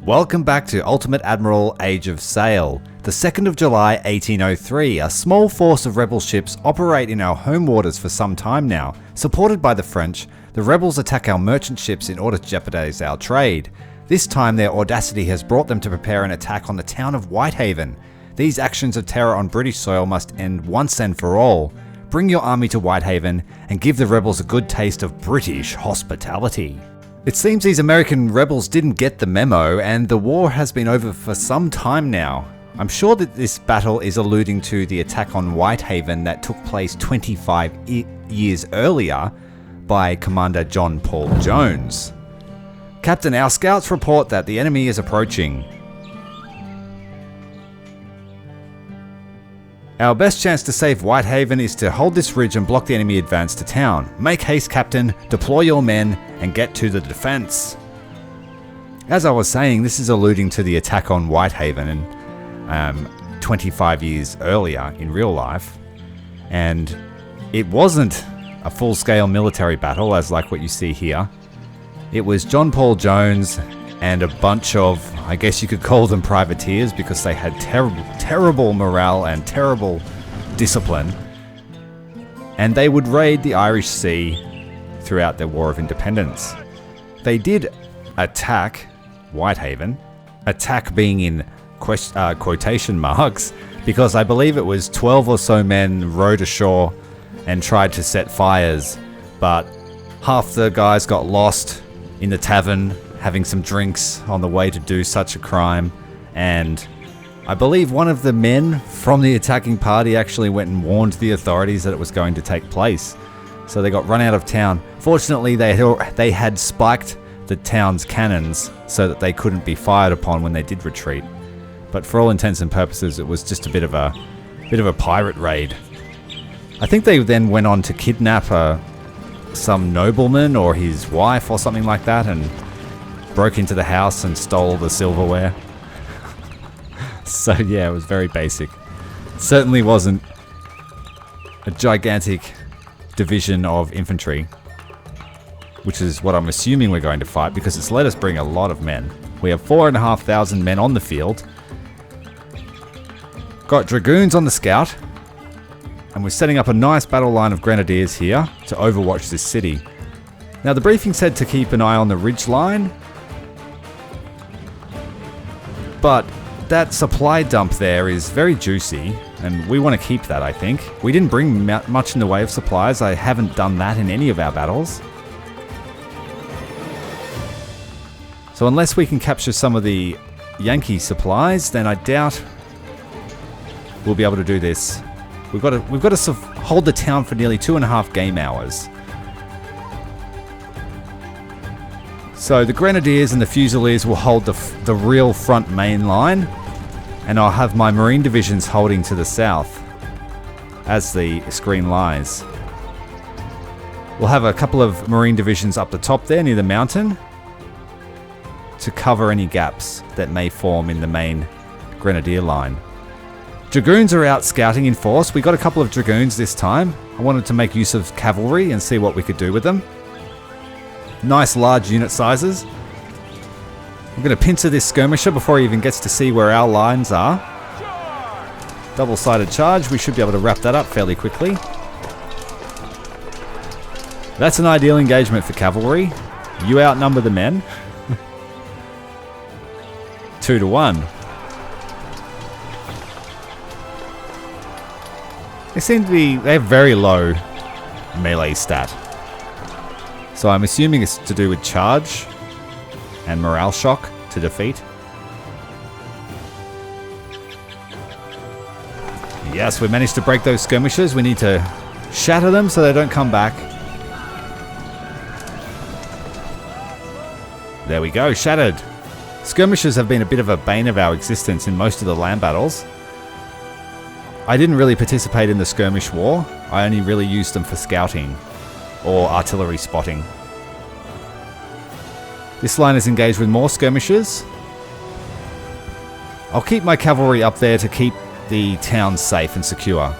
Welcome back to Ultimate Admiral Age of Sail. The 2nd of July 1803, a small force of rebel ships operate in our home waters for some time now. Supported by the French, the rebels attack our merchant ships in order to jeopardize our trade. This time their audacity has brought them to prepare an attack on the town of Whitehaven. These actions of terror on British soil must end once and for all. Bring your army to Whitehaven and give the rebels a good taste of British hospitality. It seems these American rebels didn't get the memo, and the war has been over for some time now. I'm sure that this battle is alluding to the attack on Whitehaven that took place 25 years earlier by Commander John Paul Jones. Captain, our scouts report that the enemy is approaching. Our best chance to save Whitehaven is to hold this ridge and block the enemy advance to town. Make haste, Captain, deploy your men, and get to the defense. As I was saying, this is alluding to the attack on Whitehaven 25 years earlier in real life. And it wasn't a full-scale military battle, as like what you see here. It was John Paul Jones and a bunch of, I guess you could call them privateers, because they had terrible morale and terrible discipline. And they would raid the Irish Sea throughout their War of Independence. They did attack Whitehaven, attack being in quotation marks, because I believe it was 12 or so men rowed ashore and tried to set fires, but half the guys got lost in the tavern having some drinks on the way to do such a crime, and I believe one of the men from the attacking party actually went and warned the authorities that it was going to take place. So they got run out of town. Fortunately, they had spiked the town's cannons so that they couldn't be fired upon when they did retreat. But for all intents and purposes, it was just a bit of a pirate raid. I think they then went on to kidnap some nobleman or his wife or something like that, and broke into the house and stole the silverware. So yeah, it was very basic. Certainly wasn't a gigantic division of infantry, which is what I'm assuming we're going to fight, because it's let us bring a lot of men. We have 4,500 men on the field. Got dragoons on the scout, and we're setting up a nice battle line of grenadiers here to overwatch this city. Now the briefing said to keep an eye on the ridge line, but that supply dump there is very juicy, and we want to keep that, I think. We didn't bring much in the way of supplies. I haven't done that in any of our battles. So unless we can capture some of the Yankee supplies, then I doubt we'll be able to do this. We've got to hold the town for nearly 2.5 game hours. So the Grenadiers and the Fusiliers will hold the real front main line, and I'll have my Marine divisions holding to the south as the screen lies. We'll have a couple of Marine divisions up the top there near the mountain to cover any gaps that may form in the main Grenadier line. Dragoons are out scouting in force. We got a couple of Dragoons this time. I wanted to make use of cavalry and see what we could do with them. Nice large unit sizes. I'm going to pincer this skirmisher before he even gets to see where our lines are. Double-sided charge. We should be able to wrap that up fairly quickly. That's an ideal engagement for cavalry. You outnumber the men. 2-1. They have very low melee stat. So I'm assuming it's to do with charge and morale shock to defeat. Yes, we managed to break those skirmishers. We need to shatter them so they don't come back. There we go, shattered. Skirmishers have been a bit of a bane of our existence in most of the land battles. I didn't really participate in the skirmish war. I only really used them for scouting or artillery spotting. This line is engaged with more skirmishers. I'll keep my cavalry up there to keep the town safe and secure.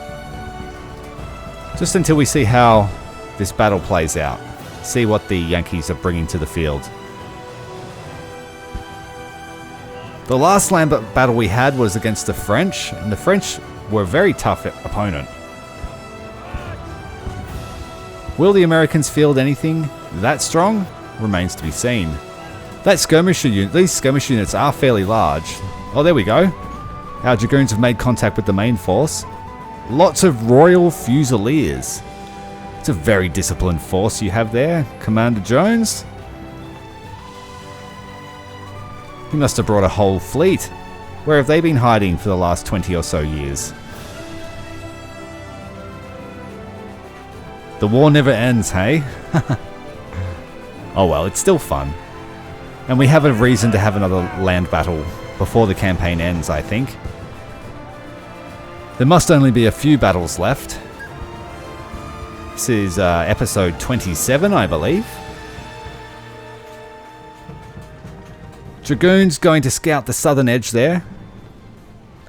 Just until we see how this battle plays out. See what the Yankees are bringing to the field. The last land battle we had was against the French, and the French were a very tough opponent. Will the Americans field anything that strong? Remains to be seen. These skirmish units are fairly large. Oh, there we go. Our Dragoons have made contact with the main force. Lots of Royal Fusiliers. It's a very disciplined force you have there, Commander Jones. He must have brought a whole fleet. Where have they been hiding for the last 20 or so years? The war never ends, hey? Oh well, it's still fun. And we have a reason to have another land battle before the campaign ends, I think. There must only be a few battles left. This is episode 27, I believe. Dragoons going to scout the southern edge there.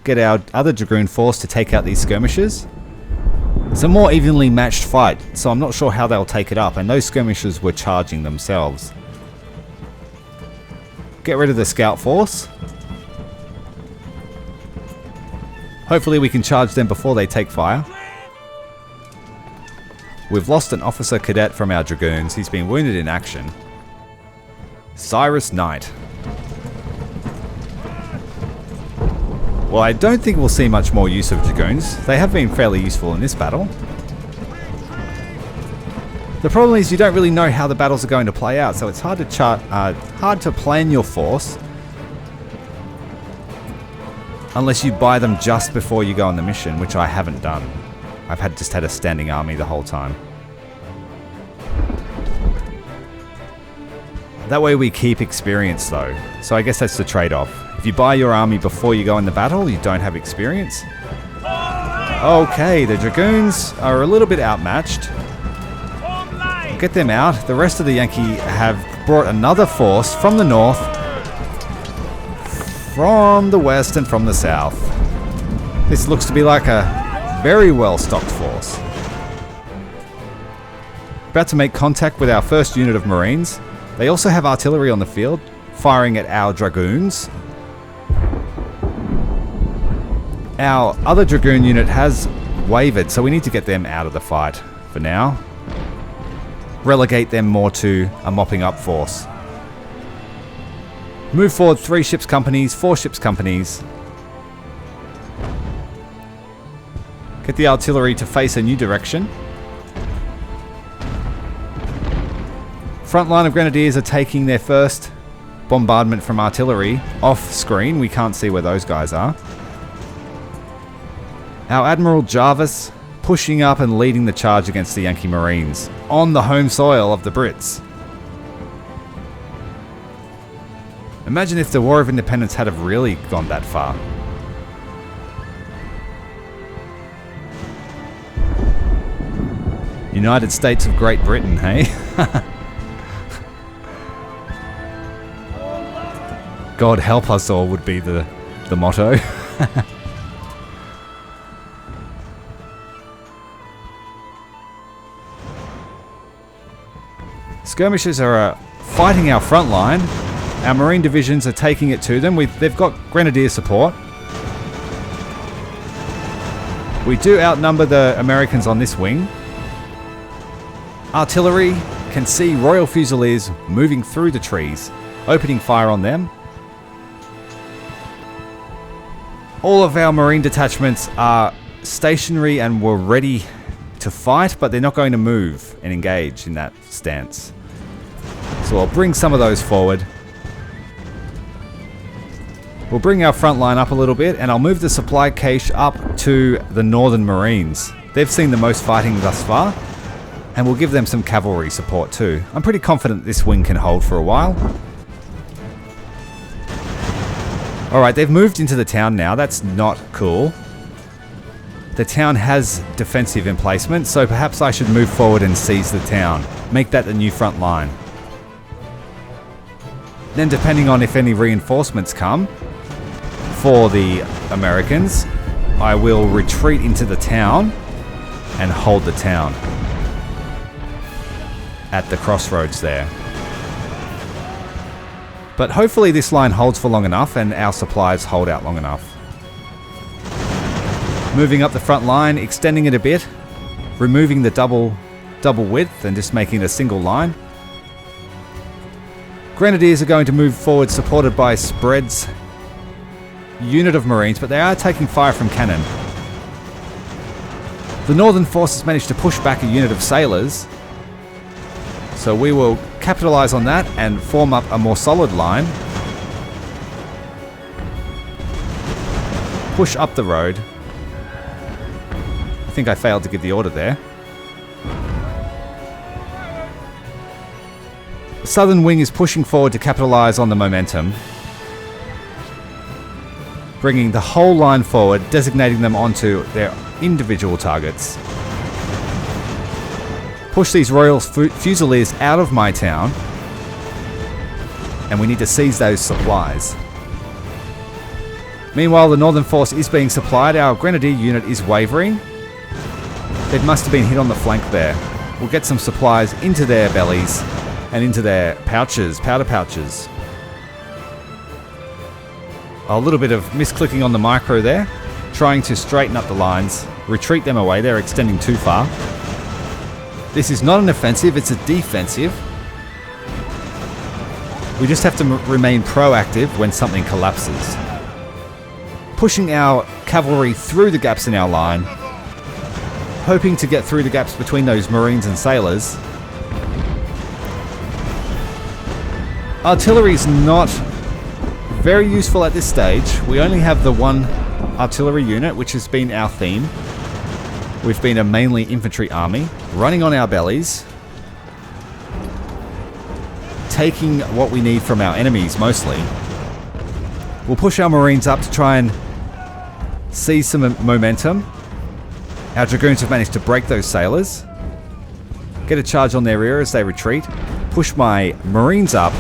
Get our other Dragoon force to take out these skirmishers. It's a more evenly matched fight, so I'm not sure how they'll take it up, and those skirmishers were charging themselves. Get rid of the scout force. Hopefully we can charge them before they take fire. We've lost an officer cadet from our Dragoons. He's been wounded in action. Cyrus Knight. Well, I don't think we'll see much more use of Dragoons. They have been fairly useful in this battle. The problem is you don't really know how the battles are going to play out, so it's hard to plan your force unless you buy them just before you go on the mission, which I haven't done. I've just had a standing army the whole time. That way we keep experience though, so I guess that's the trade-off. If you buy your army before you go in the battle, you don't have experience. Okay, the Dragoons are a little bit outmatched. Get them out. The rest of the Yankee have brought another force from the north, from the west, and from the south. This looks to be like a very well stocked force. About to make contact with our first unit of Marines. They also have artillery on the field, firing at our Dragoons. Our other Dragoon unit has wavered, so we need to get them out of the fight for now. Relegate them more to a mopping up force. Move forward 3 ships companies, 4 ships companies. Get the artillery to face a new direction. Front line of Grenadiers are taking their first bombardment from artillery off screen. We can't see where those guys are. Our Admiral Jarvis pushing up and leading the charge against the Yankee Marines on the home soil of the Brits. Imagine if the War of Independence had have really gone that far. United States of Great Britain, hey? God help us all would be the motto. Skirmishers are fighting our front line. Our Marine divisions are taking it to them. They've got Grenadier support. We do outnumber the Americans on this wing. Artillery can see Royal Fusiliers moving through the trees, opening fire on them. All of our Marine detachments are stationary and were ready to fight, but they're not going to move and engage in that stance. So I'll bring some of those forward. We'll bring our front line up a little bit, and I'll move the supply cache up to the Northern Marines. They've seen the most fighting thus far, and we'll give them some cavalry support too. I'm pretty confident this wing can hold for a while. Alright, they've moved into the town now. That's not cool. The town has defensive emplacement, so perhaps I should move forward and seize the town. Make that the new front line. Then depending on if any reinforcements come for the Americans, I will retreat into the town and hold the town at the crossroads there. But hopefully this line holds for long enough and our supplies hold out long enough. Moving up the front line, extending it a bit, removing the double width and just making it a single line. Grenadiers are going to move forward supported by Spread's unit of Marines, but they are taking fire from cannon. The Northern forces managed to push back a unit of sailors, so we will capitalize on that and form up a more solid line. Push up the road. I think I failed to give the order there. The southern wing is pushing forward to capitalize on the momentum, bringing the whole line forward, designating them onto their individual targets. Push these Royal Fusiliers out of my town, and we need to seize those supplies. Meanwhile, the northern force is being supplied. Our grenadier unit is wavering. It must have been hit on the flank there. We'll get some supplies into their bellies and into their pouches, powder pouches. A little bit of misclicking on the micro there, trying to straighten up the lines, retreat them away. They're extending too far. This is not an offensive, it's a defensive. We just have to remain proactive when something collapses. Pushing our cavalry through the gaps in our line, hoping to get through the gaps between those Marines and sailors. Artillery is not very useful at this stage. We only have the one artillery unit, which has been our theme. We've been a mainly infantry army, running on our bellies, taking what we need from our enemies mostly. We'll push our Marines up to try and seize some momentum. Our Dragoons have managed to break those sailors, get a charge on their rear as they retreat, push my Marines up.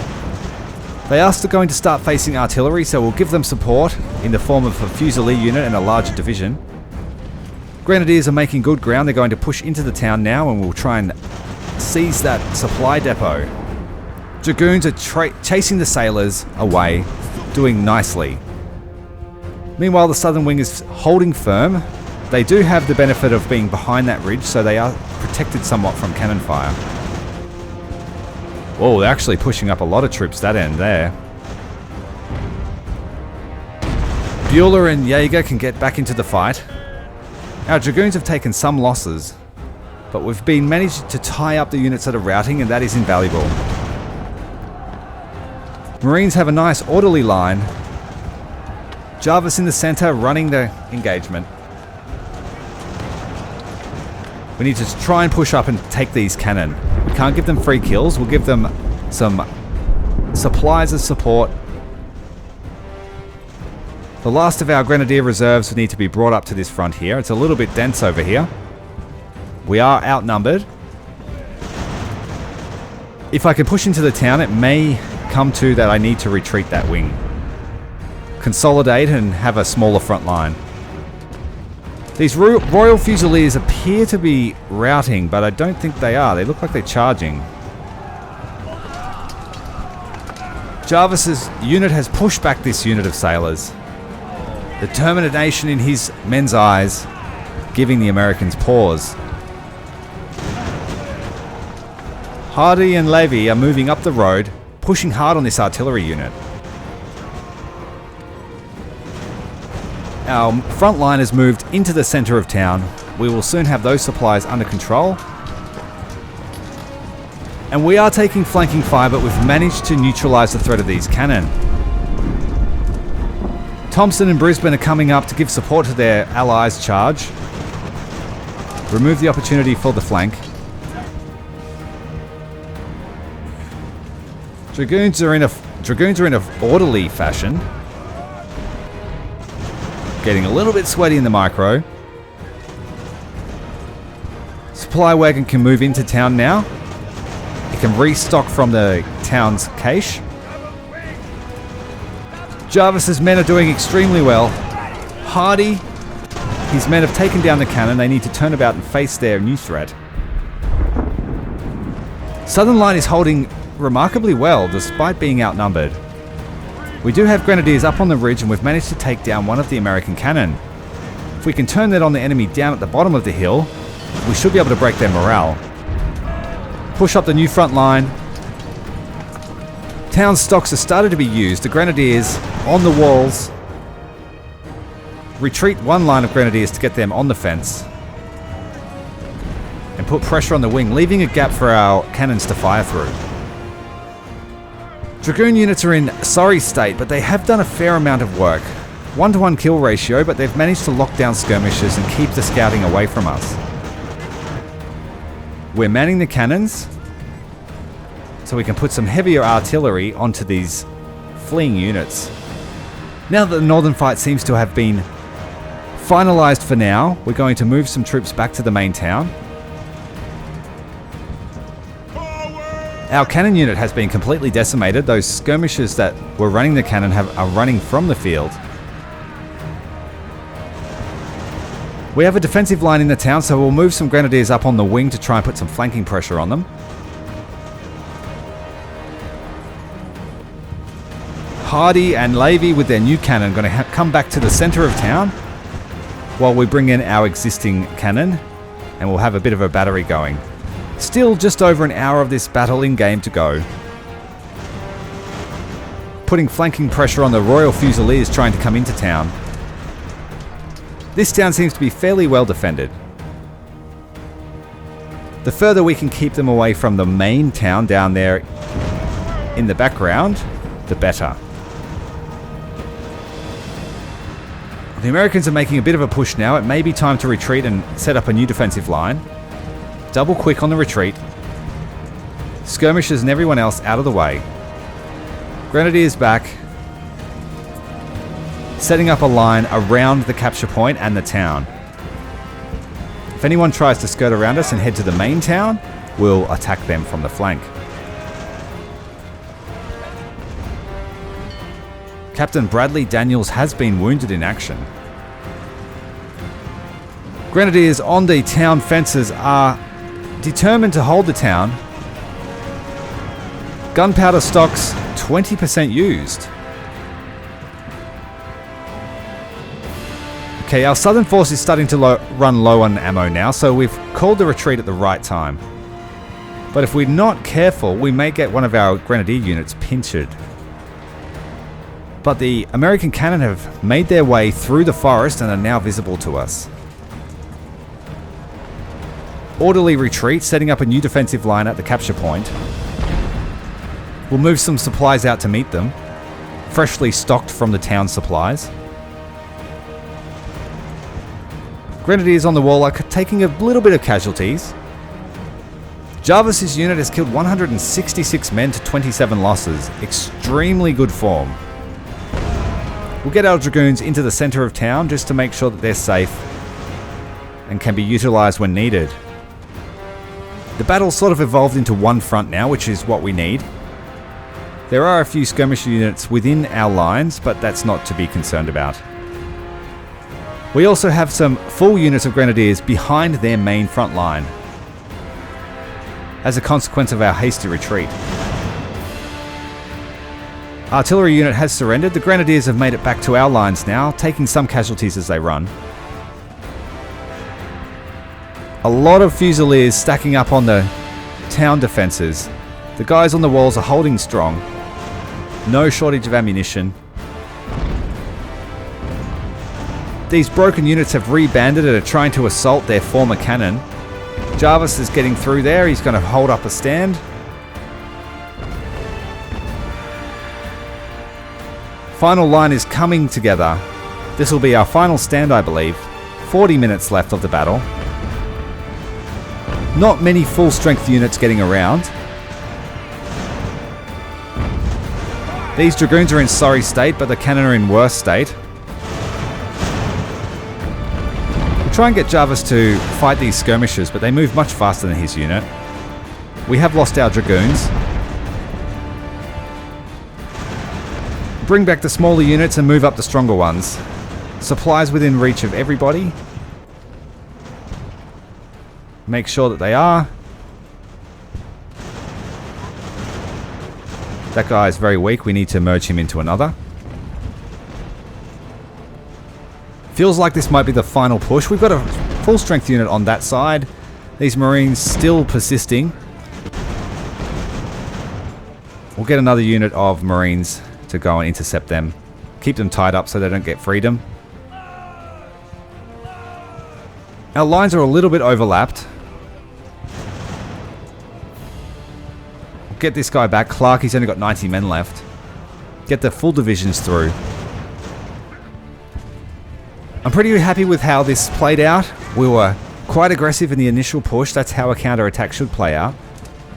They are still going to start facing artillery, so we'll give them support in the form of a Fusilier unit and a larger division. Grenadiers are making good ground. They're going to push into the town now, and we'll try and seize that supply depot. Dragoons are chasing the sailors away, doing nicely. Meanwhile, the southern wing is holding firm. They do have the benefit of being behind that ridge, so they are protected somewhat from cannon fire. Oh, they're actually pushing up a lot of troops that end there. Bueller and Jaeger can get back into the fight. Our Dragoons have taken some losses, but we've been managed to tie up the units that are routing, and that is invaluable. Marines have a nice orderly line. Jarvis in the center running the engagement. We need to try and push up and take these cannon. We can't give them free kills. We'll give them some supplies as support. The last of our grenadier reserves need to be brought up to this front here. It's a little bit dense over here. We are outnumbered. If I can push into the town, it may come to that I need to retreat that wing. Consolidate and have a smaller front line. These Royal Fusiliers appear to be routing, but I don't think they are. They look like they're charging. Jarvis's unit has pushed back this unit of sailors. Determination in his men's eyes, giving the Americans pause. Hardy and Levy are moving up the road, pushing hard on this artillery unit. Our front line has moved into the center of town. We will soon have those supplies under control. And we are taking flanking fire, but we've managed to neutralize the threat of these cannon. Thompson and Brisbane are coming up to give support to their allies' charge. Remove the opportunity for the flank. Dragoons are in a orderly fashion. Getting a little bit sweaty in the micro. Supply wagon can move into town now. It can restock from the town's cache. Jarvis's men are doing extremely well. Hardy, his men have taken down the cannon. They need to turn about and face their new threat. Southern line is holding remarkably well despite being outnumbered. We do have grenadiers up on the ridge, and we've managed to take down one of the American cannon. If we can turn that on the enemy down at the bottom of the hill, we should be able to break their morale. Push up the new front line. Town stocks have started to be used. The grenadiers on the walls. Retreat one line of grenadiers to get them on the fence. And put pressure on the wing, leaving a gap for our cannons to fire through. Dragoon units are in sorry state, but they have done a fair amount of work. 1-to-1 kill ratio, but they've managed to lock down skirmishes and keep the scouting away from us. We're manning the cannons, so we can put some heavier artillery onto these fleeing units. Now that the northern fight seems to have been finalized for now, we're going to move some troops back to the main town. Our cannon unit has been completely decimated. Those skirmishers that were running the cannon are running from the field. We have a defensive line in the town, so we'll move some grenadiers up on the wing to try and put some flanking pressure on them. Hardy and Levy with their new cannon going to come back to the center of town while we bring in our existing cannon, and we'll have a bit of a battery going. Still just over an hour of this battle in game to go. Putting flanking pressure on the Royal Fusiliers trying to come into town. This town seems to be fairly well defended. The further we can keep them away from the main town down there in the background, the better. The Americans are making a bit of a push now. It may be time to retreat and set up a new defensive line. Double quick on the retreat. Skirmishers and everyone else out of the way. Grenadiers back. Setting up a line around the capture point and the town. If anyone tries to skirt around us and head to the main town, we'll attack them from the flank. Captain Bradley Daniels has been wounded in action. Grenadiers on the town fences are determined to hold the town. Gunpowder stocks 20% used. Okay, our southern force is starting to run low on ammo now, so we've called the retreat at the right time. But if we're not careful, we may get one of our grenadier units pinchered. But the American cannon have made their way through the forest and are now visible to us. Orderly retreat, setting up a new defensive line at the capture point. We'll move some supplies out to meet them, freshly stocked from the town supplies. Grenadiers on the wall are taking a little bit of casualties. Jarvis's unit has killed 166 men to 27 losses. Extremely good form. We'll get our dragoons into the center of town just to make sure that they're safe and can be utilized when needed. The battle sort of evolved into one front now, which is what we need. There are a few skirmisher units within our lines, but that's not to be concerned about. We also have some full units of grenadiers behind their main front line as a consequence of our hasty retreat. Artillery unit has surrendered. The grenadiers have made it back to our lines now, taking some casualties as they run. A lot of Fusiliers stacking up on the town defences. The guys on the walls are holding strong. No shortage of ammunition. These broken units have rebanded and are trying to assault their former cannon. Jarvis is getting through there. He's going to hold up a stand. Final line is coming together. This will be our final stand, I believe. 40 minutes left of the battle. Not many full strength units getting around. These dragoons are in sorry state, but the cannon are in worse state. We'll try and get Jarvis to fight these skirmishers, but they move much faster than his unit. We have lost our dragoons. Bring back the smaller units and move up the stronger ones. Supplies within reach of everybody. Make sure that they are. That guy is very weak. We need to merge him into another. Feels like this might be the final push. We've got a full strength unit on that side. These Marines still persisting. We'll get another unit of Marines to go and intercept them. Keep them tied up so they don't get freedom. Our lines are a little bit overlapped. We'll get this guy back. Clark, he's only got 90 men left. Get the full divisions through. I'm pretty happy with how this played out. We were quite aggressive in the initial push. That's how a counterattack should play out.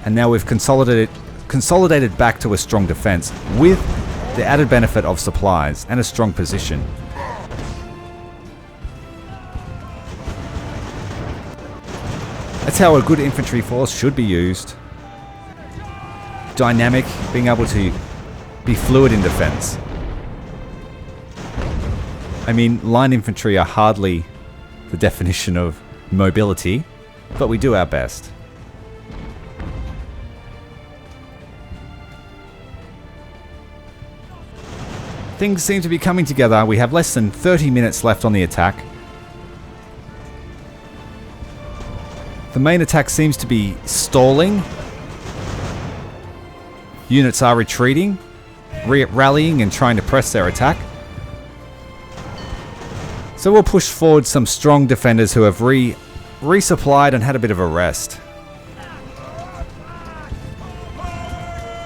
And now we've consolidated back to a strong defense with the added benefit of supplies and a strong position. That's how a good infantry force should be used. Dynamic, being able to be fluid in defense. I mean, line infantry are hardly the definition of mobility, but we do our best. Things seem to be coming together. We have less than 30 minutes left on the attack. The main attack seems to be stalling. Units are retreating, rallying and trying to press their attack. So we'll push forward some strong defenders who have resupplied and had a bit of a rest.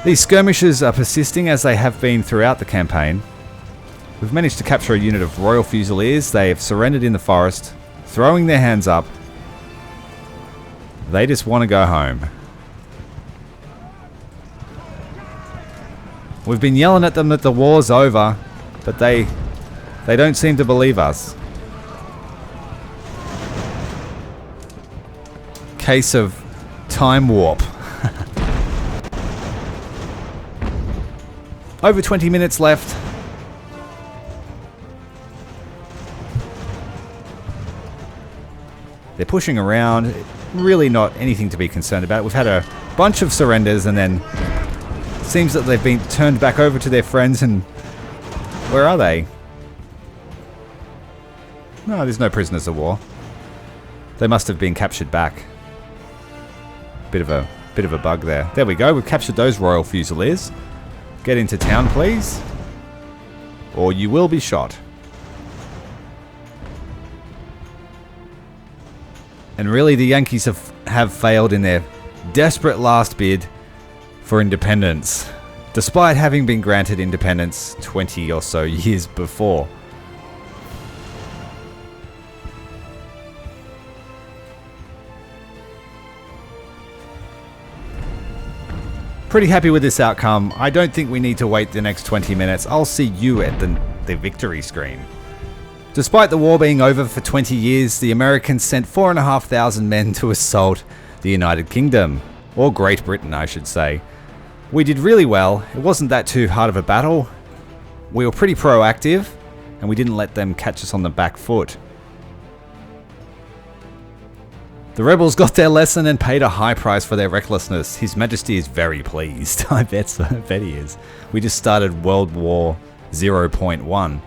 These skirmishes are persisting as they have been throughout the campaign. We've managed to capture a unit of Royal Fusiliers. They have surrendered in the forest, throwing their hands up. They just want to go home. We've been yelling at them that the war's over, but they don't seem to believe us. Case of time warp. Over 20 minutes left. They're pushing around. Really not anything to be concerned about. We've had a bunch of surrenders and then seems that they've been turned back over to their friends, and where are they? No, there's no prisoners of war. They must have been captured back. Bit of a bug there. There we go. We've captured those Royal Fusiliers. Get into town, please, or you will be shot. And really, the Yankees have failed in their desperate last bid for independence, despite having been granted independence 20 or so years before. Pretty happy with this outcome. I don't think we need to wait the next 20 minutes. I'll see you at the victory screen. Despite the war being over for 20 years, the Americans sent 4,500 men to assault the United Kingdom, or Great Britain, I should say. We did really well. It wasn't that too hard of a battle. We were pretty proactive, and we didn't let them catch us on the back foot. The rebels got their lesson and paid a high price for their recklessness. His Majesty is very pleased. I bet he is. We just started World War 0.1.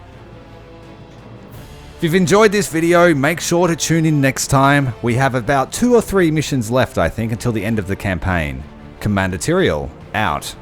If you've enjoyed this video, make sure to tune in next time. We have about 2 or 3 missions left, I think, until the end of the campaign. Commander Tyrael, out.